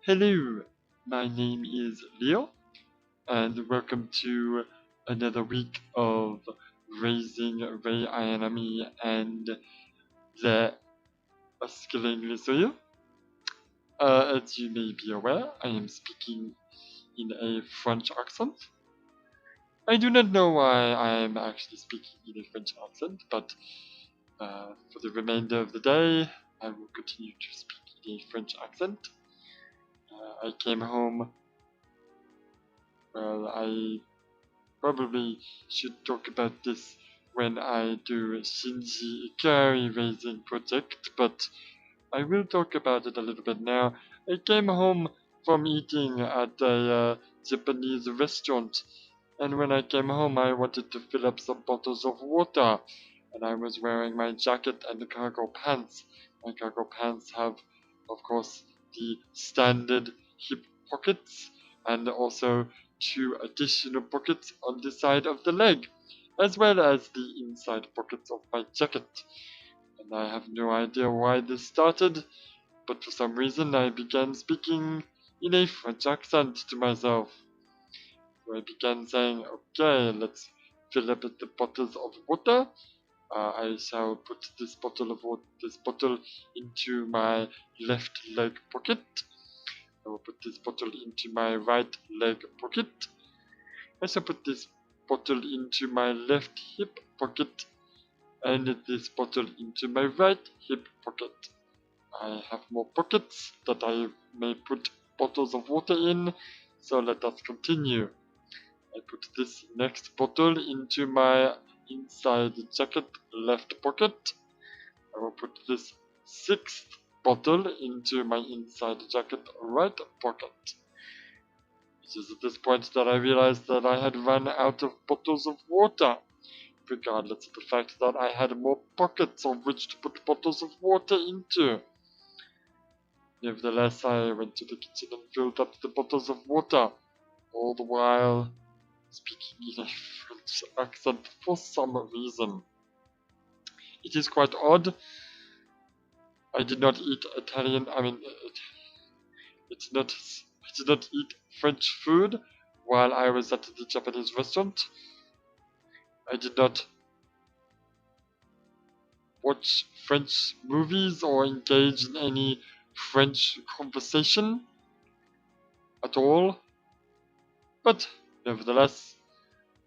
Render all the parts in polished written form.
Hello, my name is Leo, and welcome to another week of Raising Ayanami and the Asuka Supplementing. As you may be aware, I am speaking in a French accent. I do not know why I am actually speaking in a French accent, but for the remainder of the day, I will continue to speak in a French accent. I came home. I probably should talk about this when I do Shinji Ikari Raising Project, but I will talk about it a little bit now. I came home from eating at a Japanese restaurant, and when I came home I wanted to fill up some bottles of water, and I was wearing my jacket and cargo pants. My cargo pants have, of course, the standard hip pockets, and also two additional pockets on the side of the leg, as well as the inside pockets of my jacket. And I have no idea why this started, but for some reason I began speaking in a French accent to myself. So I began saying, okay, let's fill up the bottles of water. I shall put this bottle into my left leg pocket. I will put this bottle into my right leg pocket. I shall put this bottle into my left hip pocket, and this bottle into my right hip pocket. I have more pockets that I may put bottles of water in, so let us continue. I put this next bottle into my inside jacket left pocket. I will put this sixth bottle into my inside jacket right pocket. It is at this point that I realized that I had run out of bottles of water, regardless of the fact that I had more pockets of which to put bottles of water into. Nevertheless, I went to the kitchen and filled up the bottles of water, all the while speaking in a French accent for some reason. It is quite odd. I did not eat Italian, it's not, I did not eat French food while I was at the Japanese restaurant. I did not watch French movies or engage in any French conversation at all. But nevertheless,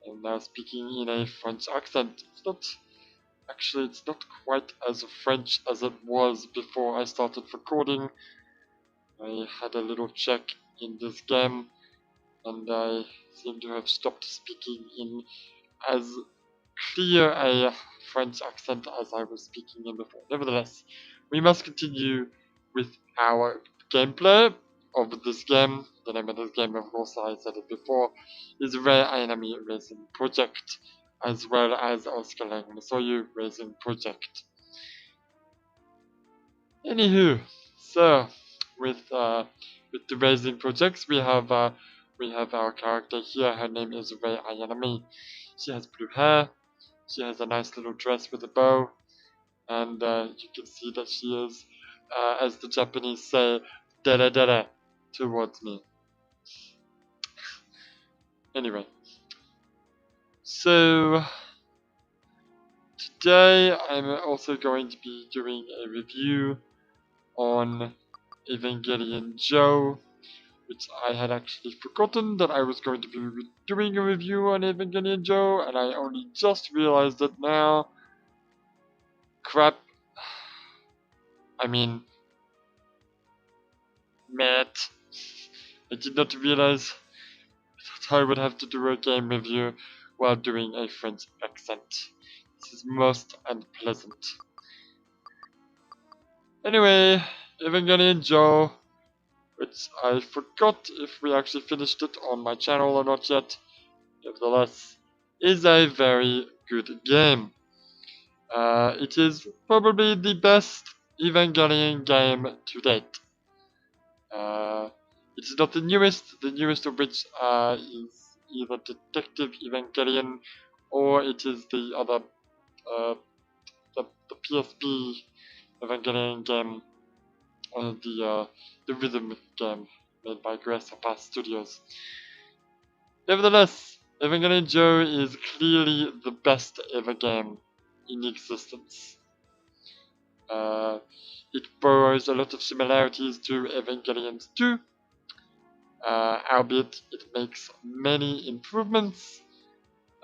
I'm now speaking in a French accent. It's not quite as French as it was before I started recording. I had a little check in this game, and I seem to have stopped speaking in as clear a French accent as I was speaking in before. Nevertheless, we must continue with our gameplay of this game. The name of this game, of course, I said it before, is Ayanami Raising Project, as well as Asuka Raising Project. Anywho, so with the Raising Projects, we have our character here. Her name is Ayanami. She has blue hair. She has a nice little dress with a bow, and you can see that she is, as the Japanese say, dere dere towards me. Anyway, so today I'm also going to be doing a review on Evangelion Joe, which I had actually forgotten that I was going to be doing a review on Evangelion Joe, and I only just realized it now. Crap. Matt. I did not realize that I would have to do a game review while doing a French accent. This is most unpleasant. Anyway, Evangelion Joe, which I forgot if we actually finished it on my channel or not yet, nevertheless, is a very good game. It is probably the best Evangelion game to date. It is not the newest of which is either Detective Evangelion or it is the other, the PSP Evangelion game, the rhythm game. made by Grasshopper Studios. Nevertheless, Evangelion Joe is clearly the best ever game in existence. It borrows a lot of similarities to Evangelion 2, albeit it makes many improvements,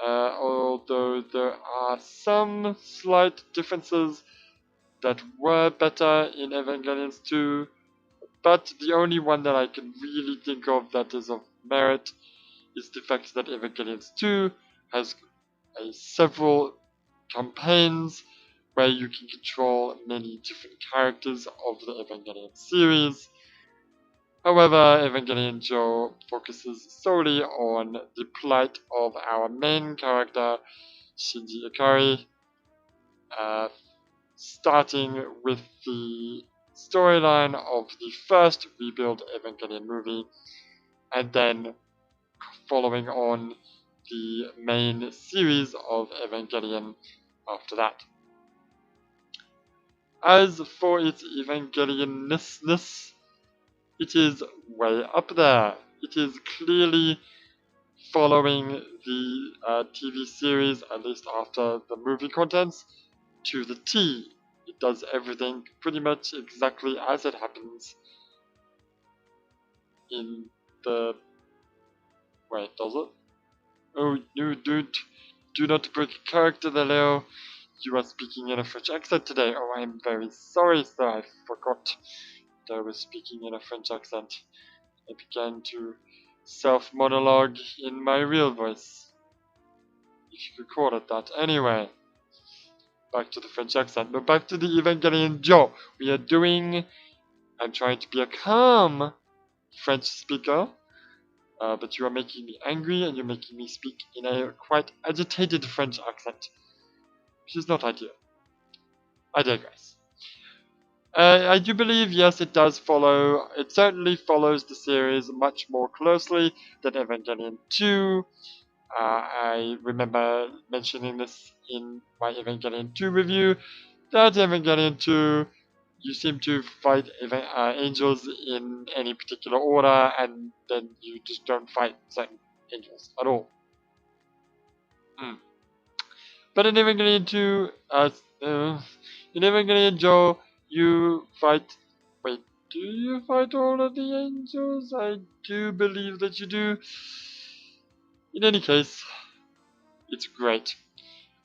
although there are some slight differences that were better in Evangelion 2, but the only one that I can really think of that is of merit is the fact that Evangelion 2 has several campaigns where you can control many different characters of the Evangelion series. However, Evangelion Joe focuses solely on the plight of our main character, Shinji Ikari, starting with the storyline of the first Rebuild Evangelion movie, and then following on the main series of Evangelion after that. As for its Evangelion-ness, it is way up there. It is clearly following the TV series, at least after the movie contents, to the T. It does everything pretty much exactly as it happens in the... Wait, does it? Oh, you dude, do not break character there, Leo. You are speaking in a French accent today. Oh, I am very sorry, sir. I forgot that I was speaking in a French accent. I began to self-monologue in my real voice, if you could call it that. Anyway, back to the French accent. No, back to the Evangelion Joe. I'm trying to be a calm French speaker, but you are making me angry and you're making me speak in a quite agitated French accent, which is not ideal. I digress. I do believe, yes, it does follow. It certainly follows the series much more closely than Evangelion 2. I remember mentioning this in my Evangelion 2 review, that Evangelion 2, you seem to fight angels in any particular order, and then you just don't fight certain angels at all. But in Evangelion 2, in Evangelion Joe, you fight... Wait, do you fight all of the angels? I do believe that you do. In any case, it's great.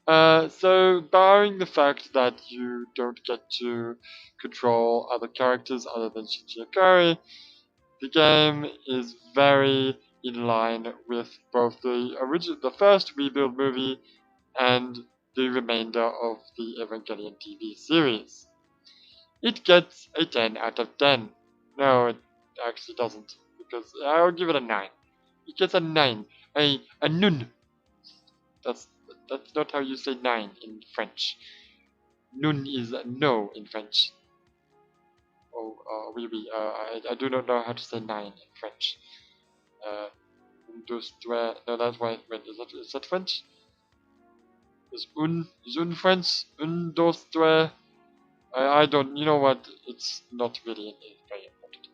So, barring the fact that you don't get to control other characters other than Shinji Ikari, the game is very in line with both the first Rebuild movie and the remainder of the Evangelion TV series. It gets a 10 out of 10. No, it actually doesn't, because I'll give it a 9. It gets a 9. A nun. That's not how you say 9 in French. Nun is no in French. Oh, oui, oui. I do not know how to say 9 in French. No, that's why. Wait, is that French? Is un French? Un, dos, trois. I don't. You know what? It's not really very important.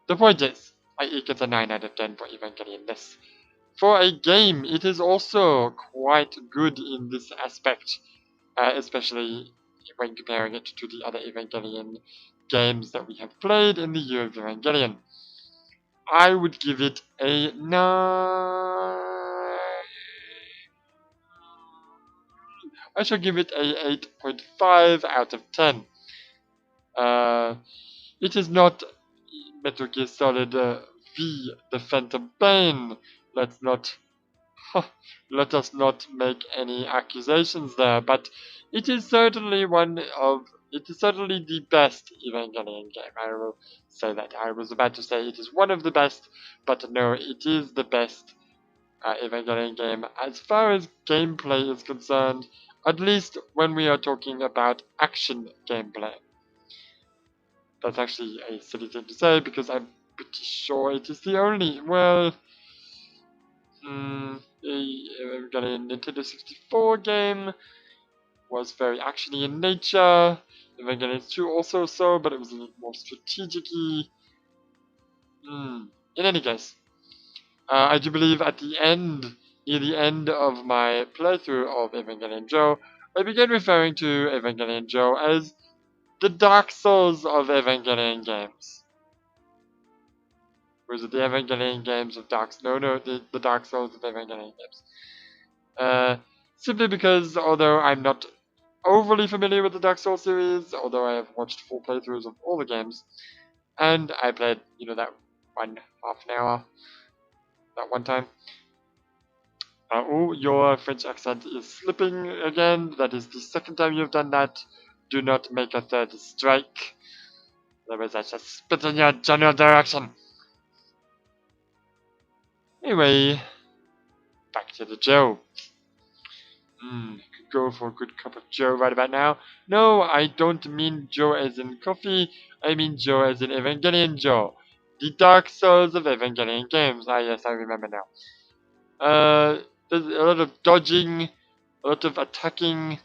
The point is, it gets a 9 out of 10 for Evangelion. This. For a game, it is also quite good in this aspect, especially when comparing it to the other Evangelion games that we have played in the year of Evangelion. I would give it a 9. I shall give it a 8.5 out of 10. It is not Metal Gear Solid V, the Phantom Pain. Let's not let us not make any accusations there, but it is certainly the best Evangelion game. I will say that. I was about to say it is one of the best, but no, it is the best Evangelion game as far as gameplay is concerned, at least when we are talking about action gameplay. That's actually a silly thing to say because I'm pretty sure it is the only, Evangelion Nintendo 64 game was very actiony in nature. Evangelion 2 also so, but it was a little more strategic-y. In any case, I do believe near the end of my playthrough of Evangelion Joe, I began referring to Evangelion Joe as the Dark Souls of Evangelion games. Was it the Evangelion games of Dark? No, the Dark Souls of Evangelion games. Simply because although I'm not overly familiar with the Dark Souls series, although I have watched full playthroughs of all the games, and I played, that half an hour, that one time. Oh, your French accent is slipping again. That is the second time you've done that. Do not make a third strike. Otherwise I just spit in your general direction. Anyway, back to the Joe. Could go for a good cup of Joe right about now. No, I don't mean Joe as in coffee. I mean Joe as in Evangelion Joe. The Dark Souls of Evangelion games. Ah, yes, I remember now. There's a lot of dodging, a lot of attacking,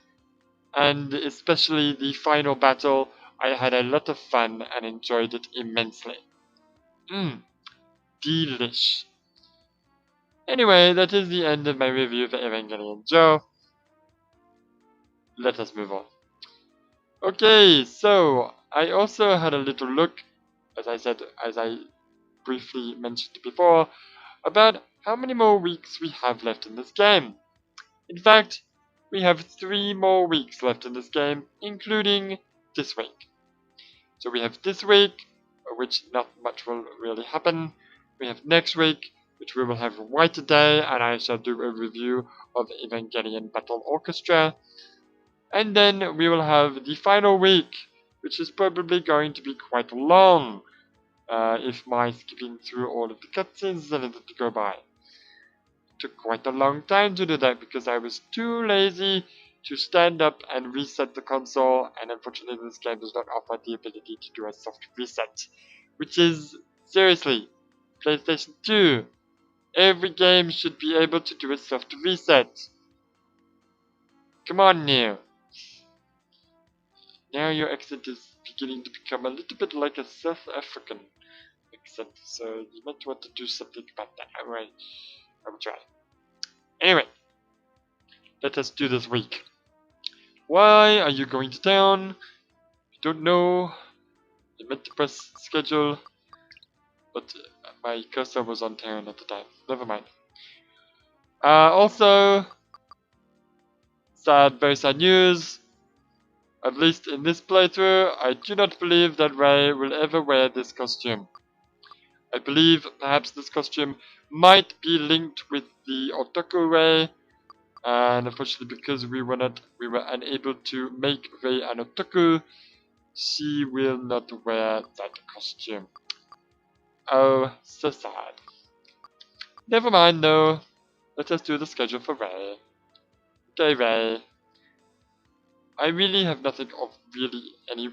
and especially the final battle. I had a lot of fun and enjoyed it immensely. Delish. Anyway, that is the end of my review for Evangelion Joe. Let us move on. Okay, so I also had a little look, as I briefly mentioned before, about how many more weeks we have left in this game. In fact, we have 3 more weeks left in this game, including this week. So we have this week, which not much will really happen. We have next week, which we will have right today, and I shall do a review of Evangelion Battle Orchestra. And then we will have the final week, which is probably going to be quite long, if my skipping through all of the cutscenes let it go by. It took quite a long time to do that because I was too lazy to stand up and reset the console, and unfortunately this game does not offer the ability to do a soft reset, which is, seriously, PlayStation 2. Every game should be able to do a soft reset. Come on now. Now your accent is beginning to become a little bit like a South African accent, so you might want to do something about that. Alright, I will try. Anyway, let us do this week. Why are you going to town? I don't know. I meant to press schedule, but my cursor was on town at the time. Never mind. Also, very sad news. At least in this playthrough, I do not believe that Ray will ever wear this costume. I believe perhaps this costume might be linked with the Otaku Ray, and unfortunately because we were unable to make Ray an Otaku, she will not wear that costume. Oh, so sad. Never mind though. Let us do the schedule for Ray. Okay, Ray. I really have nothing of really any.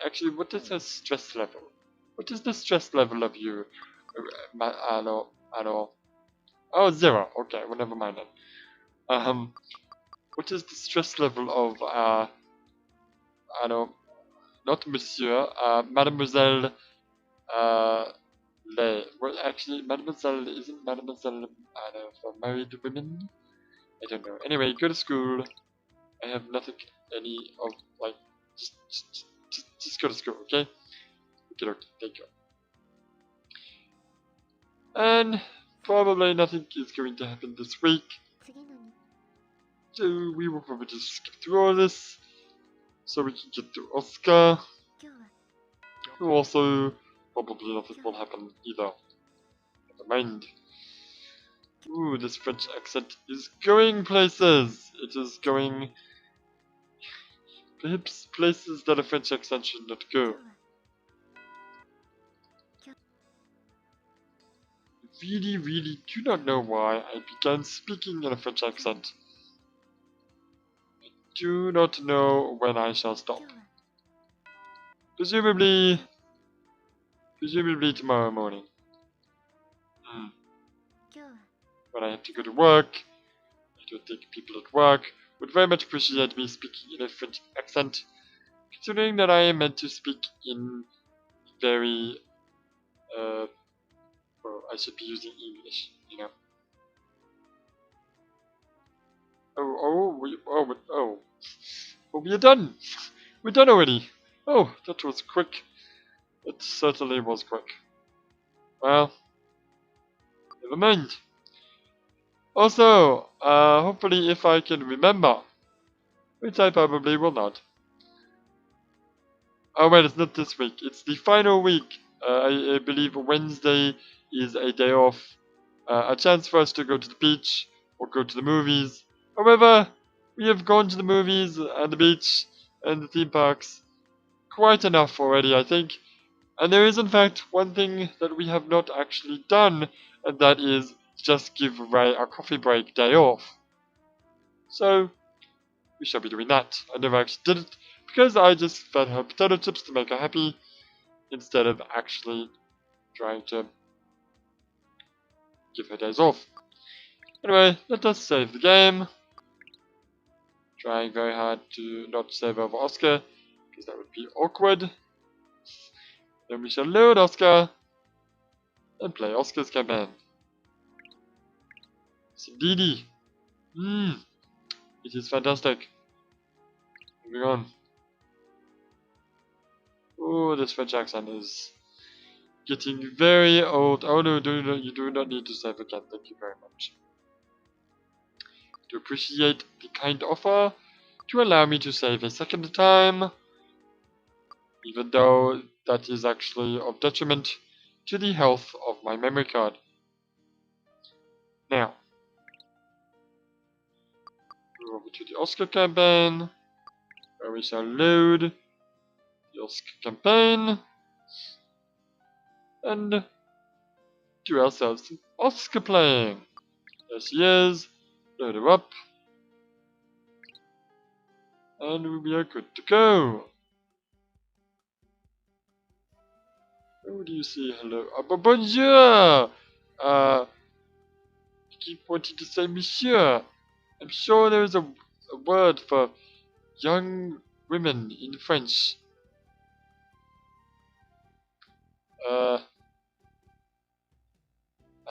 Actually, what is her stress level? What is the stress level of you? Ano. Oh, 0. Okay, well, never mind then. What is the stress level of, not Monsieur, Mademoiselle, Le. Well, actually, Mademoiselle, isn't Mademoiselle, for married women? I don't know. Anyway, go to school. I have nothing, any of, like, just go to school, okay? Okay, thank you. And probably nothing is going to happen this week. So we will probably just skip through all this, so we can get to Asuka, who also probably nothing will happen either. Never mind. Ooh, this French accent is going places! It is going perhaps places that a French accent should not go. Really do not know why I began speaking in a French accent. I do not know when I shall stop. Presumably tomorrow morning. When I have to go to work, I don't think people at work would very much appreciate me speaking in a French accent, considering that I am meant to speak in very, I should be using English, you know. Oh, we are done! We're done already! Oh, that was quick. It certainly was quick. Well, never mind. Also, hopefully if I can remember, which I probably will not. Oh wait, it's not this week. It's the final week. I believe Wednesday is a day off. A chance for us to go to the beach or go to the movies. However, we have gone to the movies and the beach and the theme parks quite enough already, I think. And there is in fact one thing that we have not actually done, and that is just give Ray a coffee break day off. So, we shall be doing that. I never actually did it, because I just fed her potato chips to make her happy, instead of actually trying to give her days off. Anyway, let us save the game. Trying very hard to not save over Oscar, because that would be awkward. Then we shall load Oscar, and play Oscar's campaign. Indeedy. It is fantastic. Moving on. Oh, this French accent is getting very old. Oh no, you do not need to save again. Thank you very much. To appreciate the kind offer to allow me to save a second time, even though that is actually of detriment to the health of my memory card. Now, move over to the Oscar campaign, where we shall load the Oscar campaign, and do ourselves some Oscar playing. There she is. Load her up. And we are good to go. Oh, do you see hello? Bonjour! I keep wanting to say monsieur. I'm sure there is a word for young women in French. I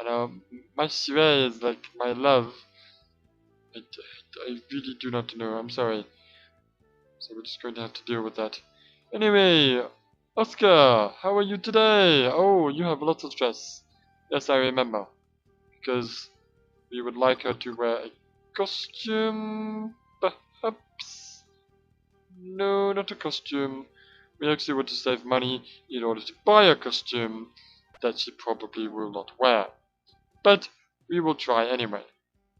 know, monsieur is like my love. I really do not know, I'm sorry. So we're just going to have to deal with that. Anyway, Oscar, how are you today? Oh, you have lots of stress. Yes, I remember. Because we would like her to wear a costume, perhaps? No, not a costume. We actually want to save money in order to buy a costume that she probably will not wear. But we will try anyway.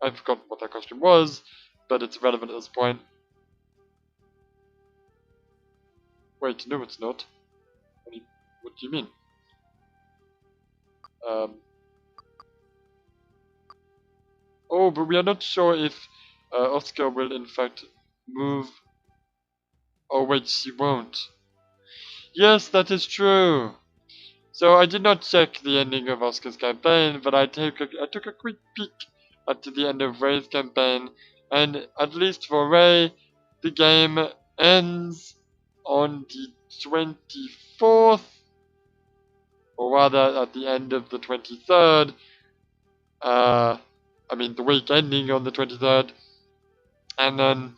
I forgot what that costume was, but it's relevant at this point. Wait, no it's not. What do you mean? Oh, but we are not sure if Oscar will in fact move. Oh wait, she won't. Yes, that is true. So I did not check the ending of Oscar's campaign, but I took a quick peek at the end of Ray's campaign, and at least for Ray, the game ends on the 24th, or rather at the end of the 23rd. I mean the week ending on the 23rd, and then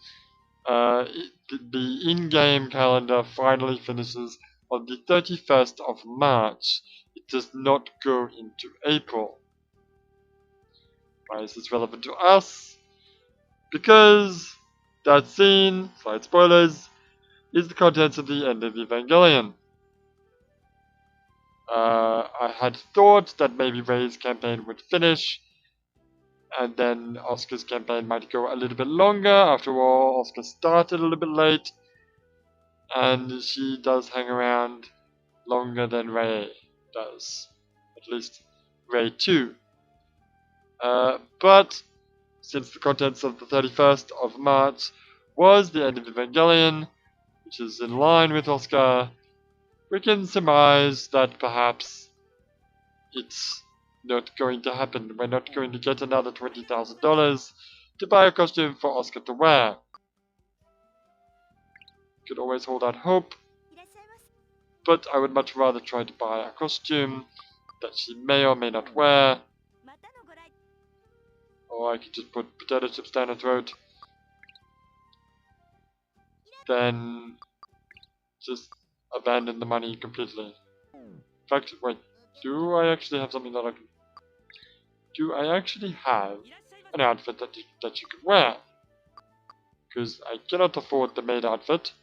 the in-game calendar finally finishes on the 31st of March. It does not go into April. Why is this relevant to us? Because that scene, slight spoilers, is the contents of the end of Evangelion. I had thought that maybe Ray's campaign would finish, and then Oscar's campaign might go a little bit longer. After all, Oscar started a little bit late, and she does hang around longer than Ray does. At least Ray 2. But since the contents of the 31st of March was the end of Evangelion, which is in line with Oscar, we can surmise that perhaps it's not going to happen. We're not going to get another $20,000 to buy a costume for Oscar to wear. Could always hold out hope, but I would much rather try to buy a costume that she may or may not wear. Or I could just put potato chips down her throat. Then just abandon the money completely. In fact, wait, do I actually have something that I can... Do I actually have an outfit that you can wear? Because I cannot afford the maid outfit.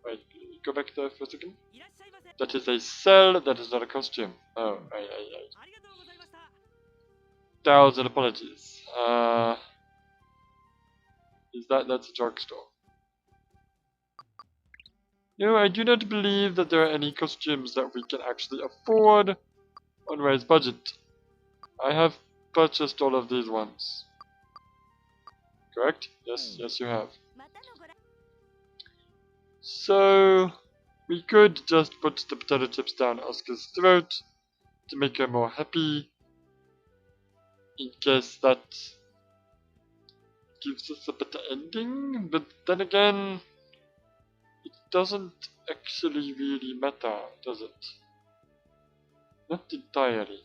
Wait, go back there for a second. That is a cell, that is not a costume. Oh, I. Thousand apologies. That's a drugstore. No, I do not believe that there are any costumes that we can actually afford on Ray's budget. I have purchased all of these ones. Correct? Yes, you have. So, we could just put the potato chips down Asuka's throat to make her more happy, in case that gives us a better ending, but then again, it doesn't actually really matter, does it? Not entirely.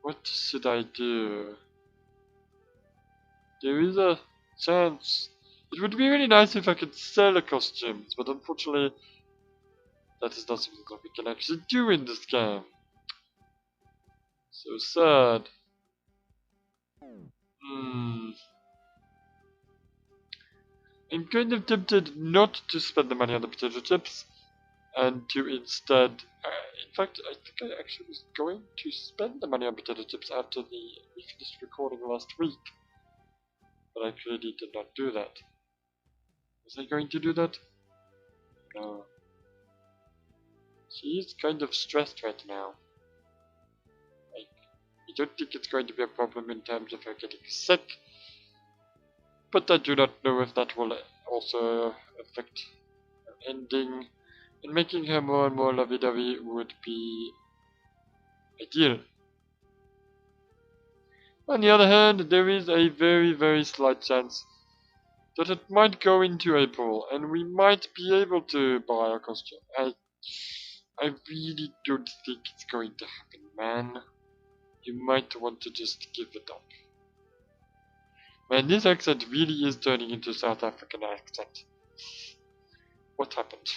What should I do? There is a chance. It would be really nice if I could sell the costumes, but unfortunately, that is not something that we can actually do in this game. So sad. I'm kind of tempted not to spend the money on the potato chips, and to instead... in fact, I think I actually was going to spend the money on potato chips after we finished recording last week. But I clearly did not do that. Was I going to do that? No. She is kind of stressed right now. I don't think it's going to be a problem in terms of her getting sick, but I do not know if that will also affect her ending, and making her more and more lovey-dovey would be ideal. On the other hand, there is a very, very slight chance that it might go into April, and we might be able to buy a costume. I really don't think it's going to happen, man. You might want to just give it up. Man, this accent really is turning into a South African accent. What happened?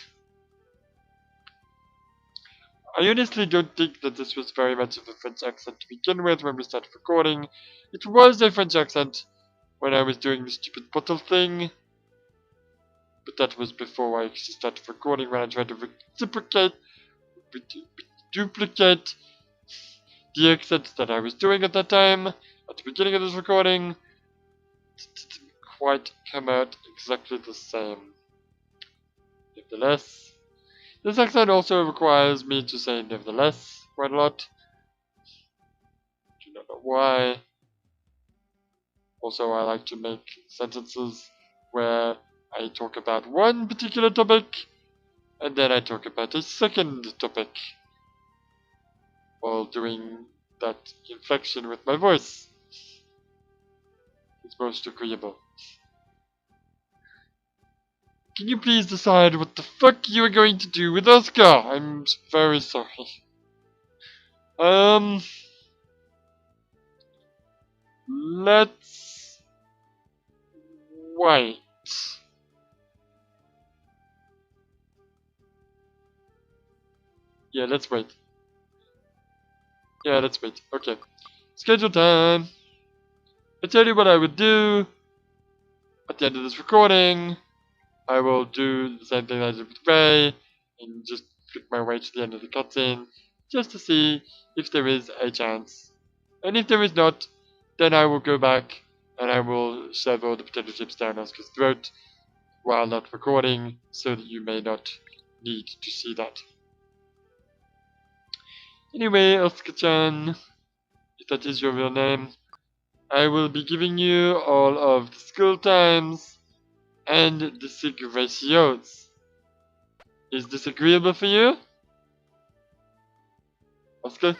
I honestly don't think that this was very much of a French accent to begin with when we started recording. It was a French accent when I was doing the stupid bottle thing, but that was before I actually started recording, when I tried to duplicate the accent that I was doing at that time, at the beginning of this recording. It didn't quite come out exactly the same. Nevertheless, this accent also requires me to say nevertheless quite a lot. Do not know why. Also, I like to make sentences where I talk about one particular topic, and then I talk about a second topic, while doing that inflection with my voice. It's most agreeable. Can you please decide what the fuck you are going to do with Asuka? I'm very sorry. Let's wait. Yeah, let's wait. Okay. Schedule time. I tell you what I would do. At the end of this recording, I will do the same thing I did with Ray, and just flick my way to the end of the cutscene, just to see if there is a chance. And if there is not, then I will go back and I will shove all the potato chips down Asuka's throat while not recording, so that you may not need to see that. Anyway, Asuka-chan, if that is your real name, I will be giving you all of the school times and the sig ratios. Is this agreeable for you, Asuka?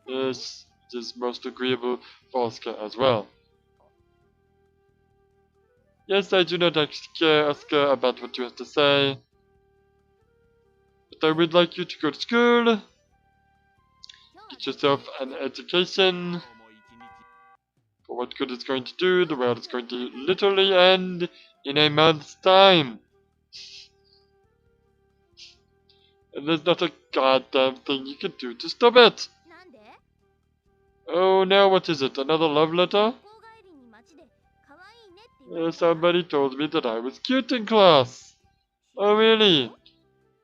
Yes, it is most agreeable for Asuka as well. Yes, I do not actually care, Asuka, about what you have to say. But I would like you to go to school, get yourself an education. For what good it's going to do, the world is going to literally end in a month's time. And there's not a goddamn thing you can do to stop it. Oh, now what is it? Another love letter? Somebody told me that I was cute in class. Oh, really?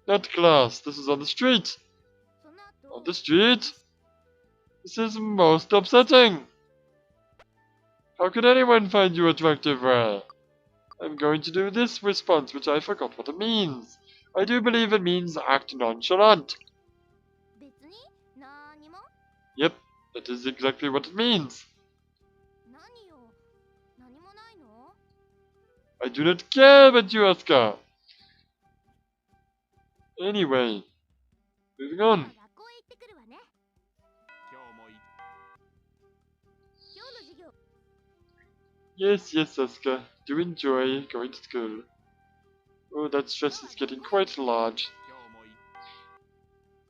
Not class. This is on the street. On the street? This is most upsetting. How could anyone find you attractive, Ray? I'm going to do this response, which I forgot what it means. I do believe it means act nonchalant. Yep, that is exactly what it means. I do not care about you, Asuka. Anyway, moving on. Yes, Asuka. Do enjoy going to school. Oh, that stress is getting quite large.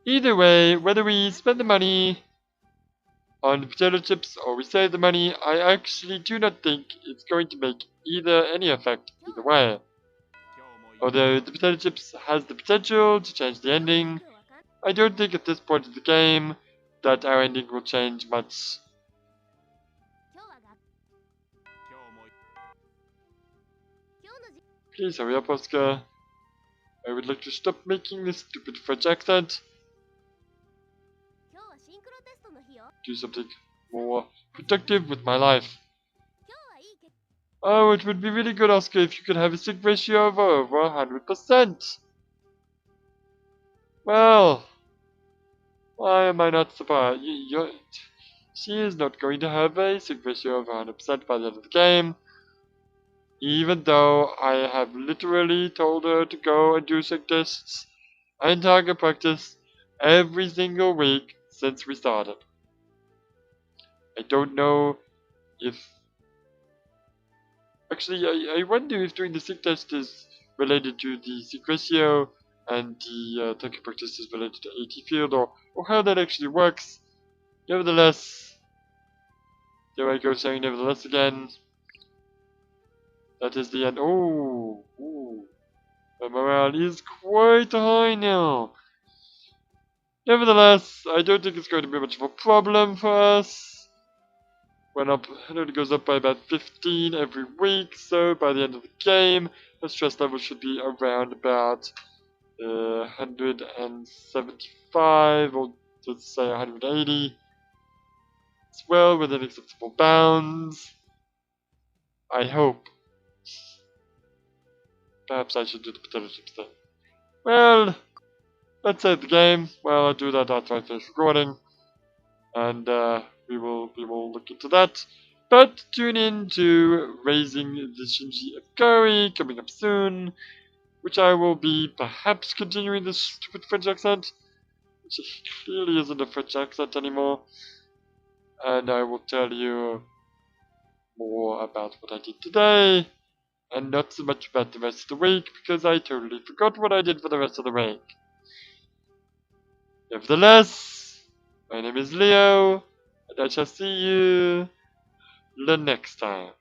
Either way, whether we spend the money on potato chips or we save the money, I actually do not think it's going to make any effect either way. Although the potato chips has the potential to change the ending, I don't think at this point of the game that our ending will change much. Please hurry up, Oscar. I would like to stop making this stupid French accent. Do something more productive with my life. Oh, it would be really good, Oscar, if you could have a sig ratio of over 100%. Well, why am I not surprised? She is not going to have a sig ratio of 100% by the end of the game. Even though I have literally told her to go and do sig tests and target practice every single week since we started. I don't know if... Actually, I wonder if doing the sig test is related to the sig ratio and the target practice is related to AT field or how that actually works. Nevertheless, there I go saying nevertheless again. That is the end. Oh, ooh. My morale is quite high now. Nevertheless, I don't think it's going to be much of a problem for us. It goes up by about 15 every week, so by the end of the game, the stress level should be around about 175, or let's say 180. It's well within acceptable bounds. I hope. Perhaps I should do the potato chips then. Well, let's save the game. Well, I'll do that after I finish recording. And we will look into that. But tune in to Raising the Shinji Ikari coming up soon, which I will be perhaps continuing this stupid French accent, which clearly isn't a French accent anymore. And I will tell you more about what I did today, and not so much about the rest of the week, because I totally forgot what I did for the rest of the week. Nevertheless, my name is Leo, and I shall see you the next time.